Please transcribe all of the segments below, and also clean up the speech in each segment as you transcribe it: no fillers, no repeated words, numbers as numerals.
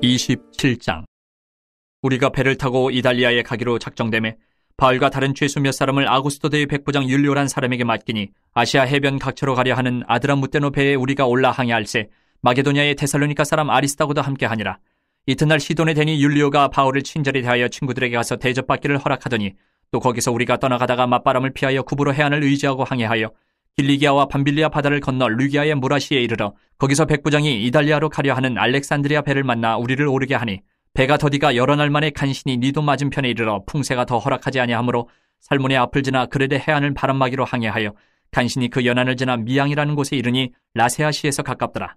27장. 우리가 배를 타고 이달리아에 가기로 작정되매 바울과 다른 죄수 몇 사람을 아구스토대의 백부장 율리오란 사람에게 맡기니 아시아 해변 각처로 가려 하는 아드라무테노 배에 우리가 올라 항해할세 마게도냐의 데살로니가 사람 아리스다고도 함께하니라. 이튿날 시돈에 대니 율리오가 바울을 친절히 대하여 친구들에게 가서 대접받기를 허락하더니 또 거기서 우리가 떠나가다가 맞바람을 피하여 구부로 해안을 의지하고 항해하여 길리기아와 밤빌리아 바다를 건너 르기아의 무라시에 이르러 거기서 백부장이 이달리아로 가려 하는 알렉산드리아 배를 만나 우리를 오르게 하니 배가 더디가 여러 날 만에 간신히 니도 맞은편에 이르러 풍세가 더 허락하지 아니하므로 살몬의 앞을 지나 그레데 해안을 바람막이로 항해하여 간신히 그 연안을 지나 미양이라는 곳에 이르니 라세아시에서 가깝더라.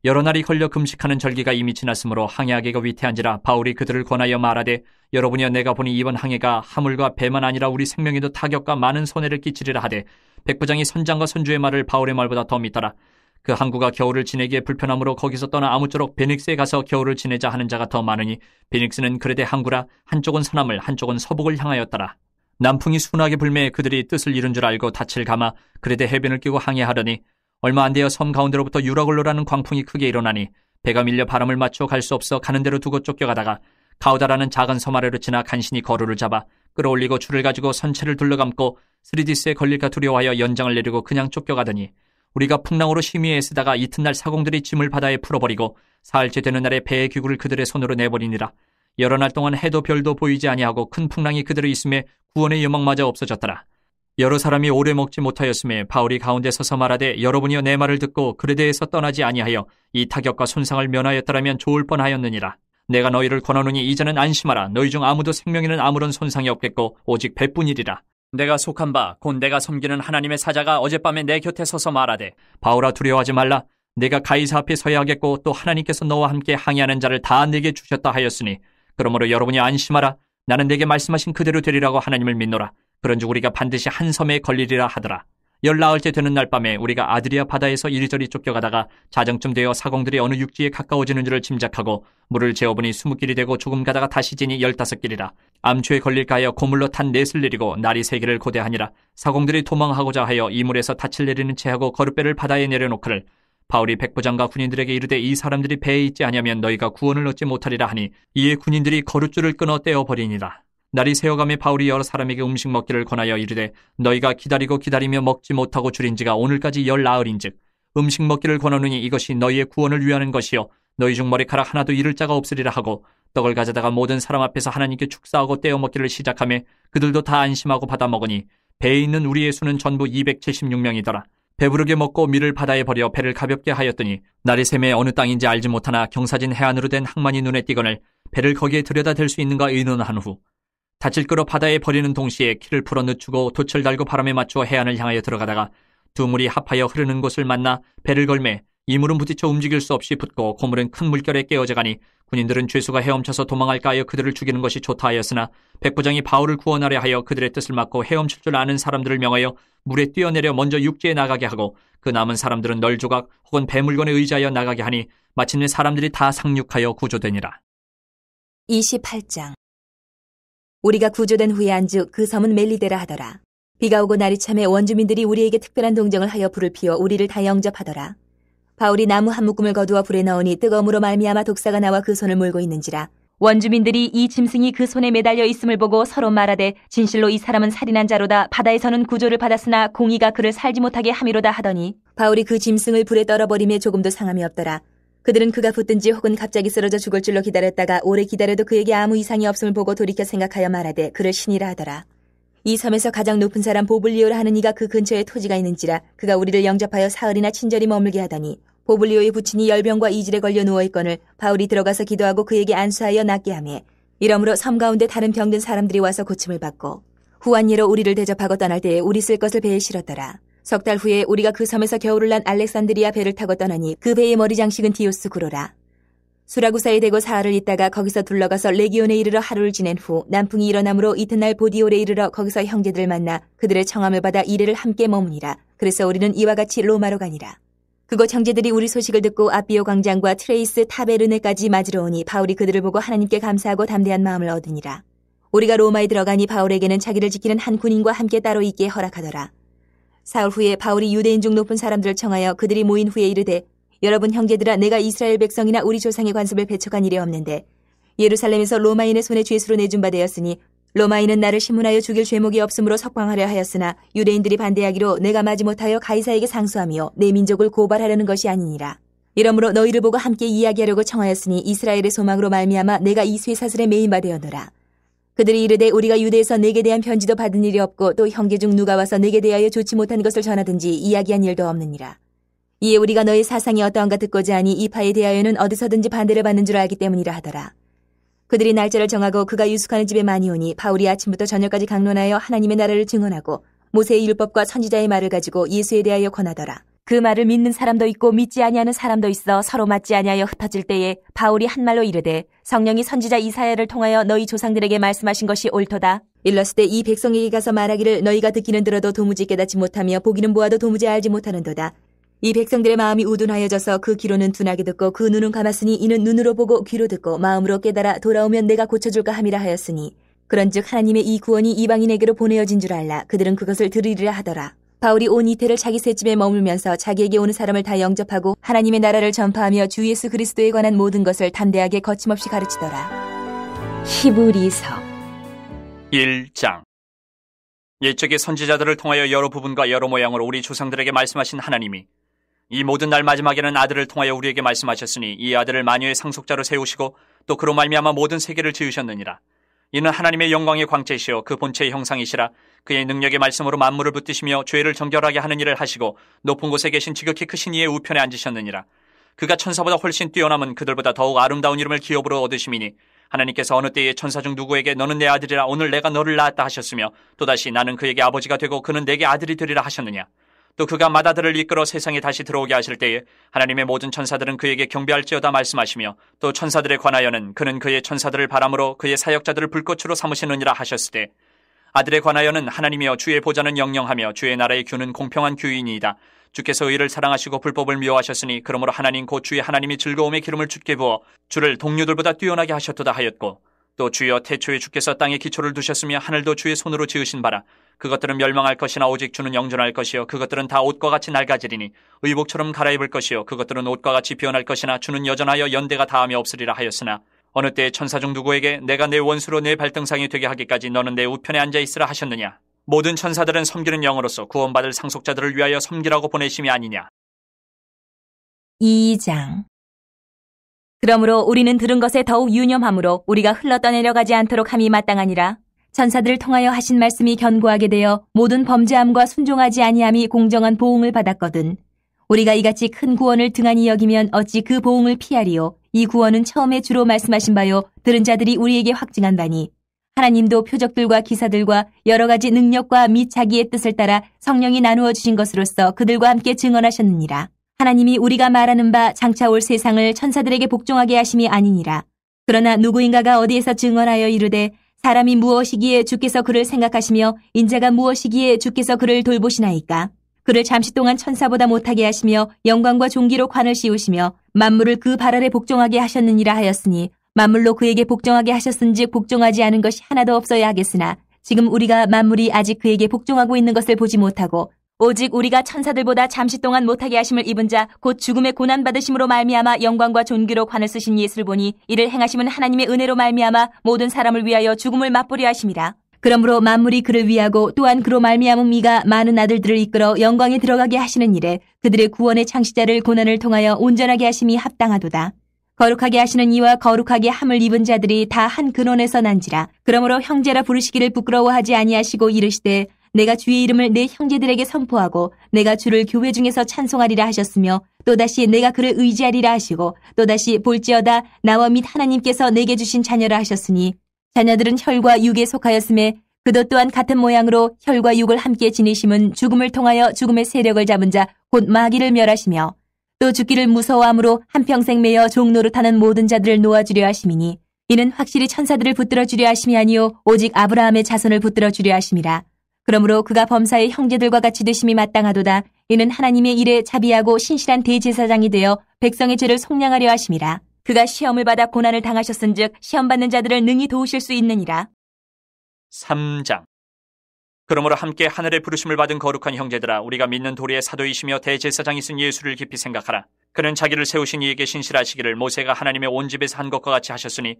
여러 날이 걸려 금식하는 절기가 이미 지났으므로 항해하기가 위태한지라 바울이 그들을 권하여 말하되 여러분이여 내가 보니 이번 항해가 하물과 배만 아니라 우리 생명에도 타격과 많은 손해를 끼치리라 하되 백부장이 선장과 선주의 말을 바울의 말보다 더 믿더라. 그 항구가 겨울을 지내기에 불편하므로 거기서 떠나 아무쪼록 베닉스에 가서 겨울을 지내자 하는 자가 더 많으니 베닉스는 그레데 항구라 한쪽은 서남을 한쪽은 서북을 향하였더라. 남풍이 순하게 불매 그들이 뜻을 이룬 줄 알고 닻을 감아 그레데 해변을 끼고 항해하더니 얼마 안 되어 섬 가운데로부터 유라굴로라는 광풍이 크게 일어나니 배가 밀려 바람을 맞춰 갈 수 없어 가는 대로 두고 쫓겨가다가 가우다라는 작은 섬 아래로 지나 간신히 거루를 잡아 끌어올리고 줄을 가지고 선체를 둘러감고 스리디스에 걸릴까 두려워하여 연장을 내리고 그냥 쫓겨가더니 우리가 풍랑으로 심히 애쓰다가 이튿날 사공들이 짐을 바다에 풀어버리고 사흘째 되는 날에 배의 기구를 그들의 손으로 내버리니라. 여러 날 동안 해도 별도 보이지 아니하고 큰 풍랑이 그들의 있음에 구원의 여망마저 없어졌더라. 여러 사람이 오래 먹지 못하였음에 바울이 가운데 서서 말하되 여러분이여 내 말을 듣고 그레데에서 떠나지 아니하여 이 타격과 손상을 면하였더라면 좋을 뻔하였느니라. 내가 너희를 권하노니 이제는 안심하라. 너희 중 아무도 생명에는 아무런 손상이 없겠고 오직 배뿐이리라. 내가 속한 바 곧 내가 섬기는 하나님의 사자가 어젯밤에 내 곁에 서서 말하되 바울아 두려워하지 말라. 내가 가이사 앞에 서야 하겠고 또 하나님께서 너와 함께 항해하는 자를 다 내게 주셨다 하였으니 그러므로 여러분이 안심하라. 나는 내게 말씀하신 그대로 되리라고 하나님을 믿노라. 그런즉 우리가 반드시 한 섬에 걸리리라 하더라. 열나흘째 되는 날 밤에 우리가 아드리아 바다에서 이리저리 쫓겨가다가 자정쯤 되어 사공들이 어느 육지에 가까워지는 줄을 짐작하고 물을 재어보니 20길이 되고 조금 가다가 다시 지니 15길이라. 암초에 걸릴까 하여 고물로 탄 넷을 내리고 날이 3개를 고대하니라. 사공들이 도망하고자 하여 이 물에서 닻을 내리는 채하고 거룻배를 바다에 내려놓기를 바울이 백부장과 군인들에게 이르되 이 사람들이 배에 있지 아니하면 너희가 구원을 얻지 못하리라 하니 이에 군인들이 거룻줄을 끊어 떼어버리니라. 날이 새어가며 바울이 여러 사람에게 음식 먹기를 권하여 이르되 너희가 기다리고 기다리며 먹지 못하고 줄인 지가 오늘까지 10나흘인즉 음식 먹기를 권하노니 이것이 너희의 구원을 위하는 것이요 너희 중 머리카락 하나도 잃을 자가 없으리라 하고 떡을 가져다가 모든 사람 앞에서 하나님께 축사하고 떼어 먹기를 시작하며 그들도 다 안심하고 받아 먹으니 배에 있는 우리의 수는 전부 276명이더라. 배부르게 먹고 밀을 바다에 버려 배를 가볍게 하였더니 날이 새매 어느 땅인지 알지 못하나 경사진 해안으로 된 항만이 눈에 띄거늘 배를 거기에 들여다 댈 수 있는가 의논한 후 닻을 끌어 바다에 버리는 동시에 키를 풀어 늦추고 돛을 달고 바람에 맞추어 해안을 향하여 들어가다가 두 물이 합하여 흐르는 곳을 만나 배를 걸매 이 물은 부딪혀 움직일 수 없이 붙고 고물은 큰 물결에 깨어져가니 군인들은 죄수가 헤엄쳐서 도망할까 하여 그들을 죽이는 것이 좋다 하였으나 백부장이 바울을 구원하려 하여 그들의 뜻을 막고 헤엄칠 줄 아는 사람들을 명하여 물에 뛰어내려 먼저 육지에 나가게 하고 그 남은 사람들은 널조각 혹은 배물건에 의지하여 나가게 하니 마침내 사람들이 다 상륙하여 구조되니라. 28장. 우리가 구조된 후에 안주 그 섬은 멜리데라 하더라. 비가 오고 날이 참에 원주민들이 우리에게 특별한 동정을 하여 불을 피워 우리를 다 영접하더라. 바울이 나무 한 묶음을 거두어 불에 넣으니 뜨거움으로 말미암아 독사가 나와 그 손을 물고 있는지라. 원주민들이 이 짐승이 그 손에 매달려 있음을 보고 서로 말하되 진실로 이 사람은 살인한 자로다. 바다에서는 구조를 받았으나 공의가 그를 살지 못하게 함이로다 하더니 바울이 그 짐승을 불에 떨어버리며 조금도 상함이 없더라. 그들은 그가 붙든지 혹은 갑자기 쓰러져 죽을 줄로 기다렸다가 오래 기다려도 그에게 아무 이상이 없음을 보고 돌이켜 생각하여 말하되 그를 신이라 하더라. 이 섬에서 가장 높은 사람 보블리오라 하는 이가 그 근처에 토지가 있는지라. 그가 우리를 영접하여 사흘이나 친절히 머물게 하더니 보블리오의 부친이 열병과 이질에 걸려 누워있거늘 바울이 들어가서 기도하고 그에게 안수하여 낫게 하며 이러므로 섬 가운데 다른 병든 사람들이 와서 고침을 받고 후한 예로 우리를 대접하고 떠날 때에 우리 쓸 것을 배에 실었더라. 석 달 후에 우리가 그 섬에서 겨울을 난 알렉산드리아 배를 타고 떠나니 그 배의 머리 장식은 디오스 구로라. 수라구사에 대고 사흘을 있다가 거기서 둘러가서 레기온에 이르러 하루를 지낸 후 남풍이 일어나므로 이튿날 보디올에 이르러 거기서 형제들을 만나 그들의 청함을 받아 이래를 함께 머무니라. 그래서 우리는 이와 같이 로마로 가니라. 그곳 형제들이 우리 소식을 듣고 아비오 광장과 트레이스 타베르네까지 맞으러 오니 바울이 그들을 보고 하나님께 감사하고 담대한 마음을 얻으니라. 우리가 로마에 들어가니 바울에게는 자기를 지키는 한 군인과 함께 따로 있게 허락하더라. 사흘 후에 바울이 유대인 중 높은 사람들을 청하여 그들이 모인 후에 이르되 여러분 형제들아, 내가 이스라엘 백성이나 우리 조상의 관습을 배척한 일이 없는데 예루살렘에서 로마인의 손에 죄수로 내준 바 되었으니 로마인은 나를 신문하여 죽일 죄목이 없으므로 석방하려 하였으나 유대인들이 반대하기로 내가 마지못하여 가이사에게 상수하며 내 민족을 고발하려는 것이 아니니라. 이러므로 너희를 보고 함께 이야기하려고 청하였으니 이스라엘의 소망으로 말미암아 내가 이 쇠사슬에 매인 바 되었노라. 그들이 이르되 우리가 유대에서 내게 대한 편지도 받은 일이 없고 또 형제 중 누가 와서 내게 대하여 좋지 못한 것을 전하든지 이야기한 일도 없느니라. 이에 우리가 너의 사상이 어떠한가 듣고자 하니 이 파에 대하여는 어디서든지 반대를 받는 줄 알기 때문이라 하더라. 그들이 날짜를 정하고 그가 유숙하는 집에 많이 오니 바울이 아침부터 저녁까지 강론하여 하나님의 나라를 증언하고 모세의 율법과 선지자의 말을 가지고 예수에 대하여 권하더라. 그 말을 믿는 사람도 있고 믿지 아니하는 사람도 있어 서로 맞지 아니하여 흩어질 때에 바울이 한 말로 이르되 성령이 선지자 이사야를 통하여 너희 조상들에게 말씀하신 것이 옳도다. 일렀을 때 이 백성에게 가서 말하기를 너희가 듣기는 들어도 도무지 깨닫지 못하며 보기는 보아도 도무지 알지 못하는도다. 이 백성들의 마음이 우둔하여져서 그 귀로는 둔하게 듣고 그 눈은 감았으니 이는 눈으로 보고 귀로 듣고 마음으로 깨달아 돌아오면 내가 고쳐줄까 함이라 하였으니 그런즉 하나님의 이 구원이 이방인에게로 보내어진 줄 알라. 그들은 그것을 들으리라 하더라. 바울이 온 이태를 자기 셋집에 머물면서 자기에게 오는 사람을 다 영접하고 하나님의 나라를 전파하며 주 예수 그리스도에 관한 모든 것을 담대하게 거침없이 가르치더라. 히브리서 1장. 옛적의 선지자들을 통하여 여러 부분과 여러 모양으로 우리 조상들에게 말씀하신 하나님이 이 모든 날 마지막에는 아들을 통하여 우리에게 말씀하셨으니 이 아들을 만유의 상속자로 세우시고 또 그로 말미암아 모든 세계를 지으셨느니라. 이는 하나님의 영광의 광채시요 그 본체의 형상이시라. 그의 능력의 말씀으로 만물을 붙드시며 죄를 정결하게 하는 일을 하시고 높은 곳에 계신 지극히 크신 이의 우편에 앉으셨느니라. 그가 천사보다 훨씬 뛰어남은 그들보다 더욱 아름다운 이름을 기업으로 얻으심이니 하나님께서 어느 때에 천사 중 누구에게 너는 내 아들이라 오늘 내가 너를 낳았다 하셨으며 또다시 나는 그에게 아버지가 되고 그는 내게 아들이 되리라 하셨느냐. 또 그가 마다들을 이끌어 세상에 다시 들어오게 하실 때에 하나님의 모든 천사들은 그에게 경배할지어다 말씀하시며 또 천사들에 관하여는 그는 그의 천사들을 바람으로 그의 사역자들을 불꽃으로 삼으시느니라 하셨으되 아들에 관하여는 하나님이여 주의 보좌는 영영하며 주의 나라의 규는 공평한 규이니이다. 주께서 의를 사랑하시고 불법을 미워하셨으니 그러므로 하나님 곧 주의 하나님이 즐거움의 기름을 주께 부어 주를 동료들보다 뛰어나게 하셨도다 하였고 또 주여 태초에 주께서 땅에 기초를 두셨으며 하늘도 주의 손으로 지으신 바라. 그것들은 멸망할 것이나 오직 주는 영존할 것이요 그것들은 다 옷과 같이 낡아지리니 의복처럼 갈아입을 것이요 그것들은 옷과 같이 피어날 것이나 주는 여전하여 연대가 다함이 없으리라 하였으나 어느 때에 천사 중 누구에게 내가 내 원수로 내 발등상이 되게 하기까지 너는 내 우편에 앉아 있으라 하셨느냐. 모든 천사들은 섬기는 영으로서 구원받을 상속자들을 위하여 섬기라고 보내심이 아니냐. 2장. 그러므로 우리는 들은 것에 더욱 유념함으로 우리가 흘러 떠내려가지 않도록 함이 마땅하니라. 천사들을 통하여 하신 말씀이 견고하게 되어 모든 범죄함과 순종하지 아니함이 공정한 보응을 받았거든. 우리가 이같이 큰 구원을 등한히 여기면 어찌 그 보응을 피하리요. 이 구원은 처음에 주로 말씀하신 바요 들은 자들이 우리에게 확증한 바니 하나님도 표적들과 기사들과 여러 가지 능력과 및 자기의 뜻을 따라 성령이 나누어 주신 것으로서 그들과 함께 증언하셨느니라. 하나님이 우리가 말하는 바 장차 올 세상을 천사들에게 복종하게 하심이 아니니라. 그러나 누구인가가 어디에서 증언하여 이르되 사람이 무엇이기에 주께서 그를 생각하시며 인자가 무엇이기에 주께서 그를 돌보시나이까. 그를 잠시 동안 천사보다 못하게 하시며 영광과 존귀로 관을 씌우시며 만물을 그 발 아래 복종하게 하셨느니라 하였으니 만물로 그에게 복종하게 하셨은즉 복종하지 않은 것이 하나도 없어야 하겠으나 지금 우리가 만물이 아직 그에게 복종하고 있는 것을 보지 못하고 오직 우리가 천사들보다 잠시 동안 못하게 하심을 입은 자 곧 죽음의 고난 받으심으로 말미암아 영광과 존귀로 관을 쓰신 예수를 보니 이를 행하심은 하나님의 은혜로 말미암아 모든 사람을 위하여 죽음을 맛보려 하심이라. 그러므로 만물이 그를 위하고 또한 그로 말미암은 이가 많은 아들들을 이끌어 영광에 들어가게 하시는 일에 그들의 구원의 창시자를 고난을 통하여 온전하게 하심이 합당하도다. 거룩하게 하시는 이와 거룩하게 함을 입은 자들이 다 한 근원에서 난지라. 그러므로 형제라 부르시기를 부끄러워하지 아니하시고 이르시되 내가 주의 이름을 내 형제들에게 선포하고 내가 주를 교회 중에서 찬송하리라 하셨으며 또다시 내가 그를 의지하리라 하시고 또다시 볼지어다 나와 및 하나님께서 내게 주신 자녀라 하셨으니 자녀들은 혈과 육에 속하였음에 그도 또한 같은 모양으로 혈과 육을 함께 지니심은 죽음을 통하여 죽음의 세력을 잡은 자 곧 마귀를 멸하시며 또 죽기를 무서워함으로 한평생 매여 종노릇하는 모든 자들을 놓아주려 하심이니 이는 확실히 천사들을 붙들어 주려 하심이 아니요 오직 아브라함의 자손을 붙들어 주려 하심이라. 그러므로 그가 범사의 형제들과 같이 되심이 마땅하도다. 이는 하나님의 일에 자비하고 신실한 대제사장이 되어 백성의 죄를 속량하려 하심이라. 그가 시험을 받아 고난을 당하셨은즉 시험받는 자들을 능히 도우실 수 있느니라. 3장. 그러므로 함께 하늘의 부르심을 받은 거룩한 형제들아, 우리가 믿는 도리의 사도이시며 대제사장이 쓴 예수를 깊이 생각하라. 그는 자기를 세우신 이에게 신실하시기를 모세가 하나님의 온 집에서 한 것과 같이 하셨으니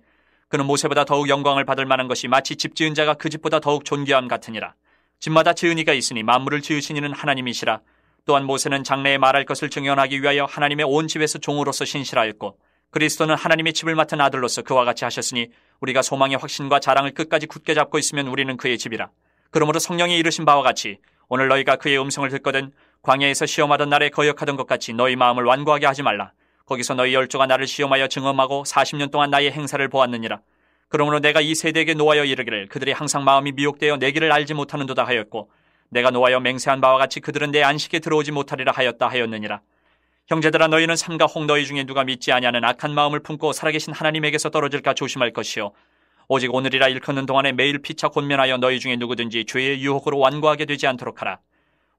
그는 모세보다 더욱 영광을 받을 만한 것이 마치 집 지은 자가 그 집보다 더욱 존귀함 같으니라. 집마다 지은 이가 있으니 만물을 지으신 이는 하나님이시라. 또한 모세는 장래에 말할 것을 증언하기 위하여 하나님의 온 집에서 종으로서 신실하였고 그리스도는 하나님의 집을 맡은 아들로서 그와 같이 하셨으니 우리가 소망의 확신과 자랑을 끝까지 굳게 잡고 있으면 우리는 그의 집이라. 그러므로 성령이 이르신 바와 같이 오늘 너희가 그의 음성을 듣거든 광야에서 시험하던 날에 거역하던 것 같이 너희 마음을 완고하게 하지 말라. 거기서 너희 열조가 나를 시험하여 증언하고 40년 동안 나의 행사를 보았느니라. 그러므로 내가 이 세대에게 노하여 이르기를 그들이 항상 마음이 미혹되어 내 길을 알지 못하는도다 하였고 내가 노하여 맹세한 바와 같이 그들은 내 안식에 들어오지 못하리라 하였다 하였느니라. 형제들아, 너희는 삼가 혹 너희 중에 누가 믿지 아니하는 악한 마음을 품고 살아계신 하나님에게서 떨어질까 조심할 것이요 오직 오늘이라 일컫는 동안에 매일 피차 권면하여 너희 중에 누구든지 죄의 유혹으로 완고하게 되지 않도록 하라.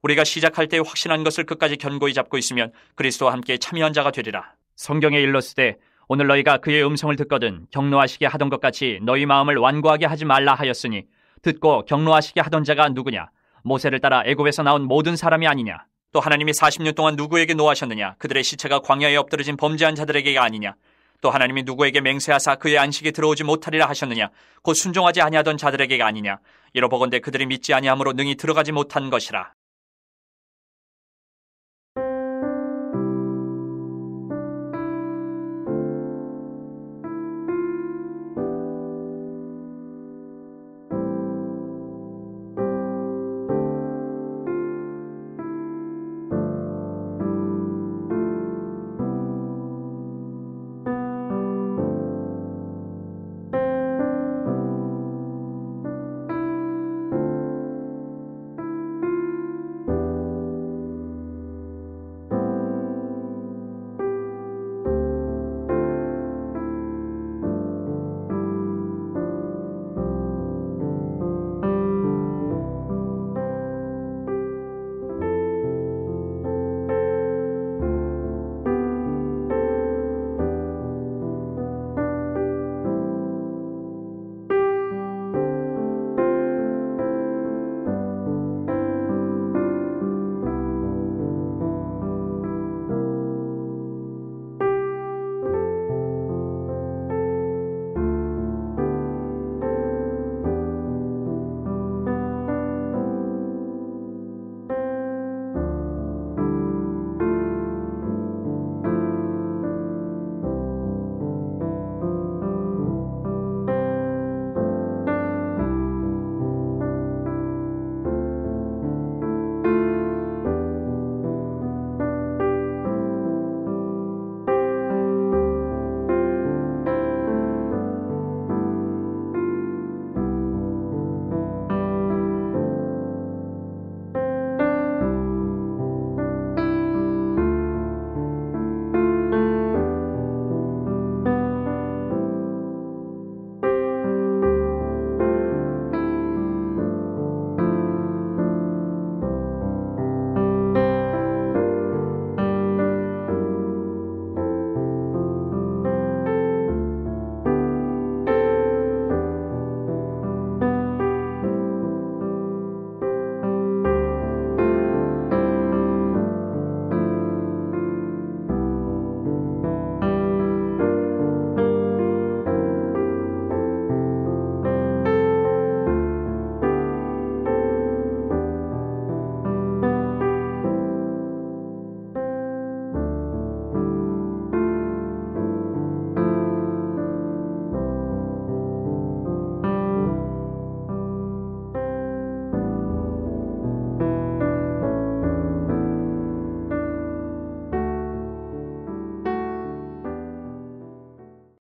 우리가 시작할 때 확신한 것을 끝까지 견고히 잡고 있으면 그리스도와 함께 참여한 자가 되리라. 성경에 일렀으되 오늘 너희가 그의 음성을 듣거든 경노하시게 하던 것 같이 너희 마음을 완고하게 하지 말라 하였으니 듣고 경노하시게 하던 자가 누구냐? 모세를 따라 애굽에서 나온 모든 사람이 아니냐? 또 하나님이 40년 동안 누구에게 노하셨느냐? 그들의 시체가 광야에 엎드러진 범죄한 자들에게가 아니냐? 또 하나님이 누구에게 맹세하사 그의 안식에 들어오지 못하리라 하셨느냐? 곧 순종하지 아니하던 자들에게가 아니냐? 이러보건대 그들이 믿지 아니함으로 능히 들어가지 못한 것이라.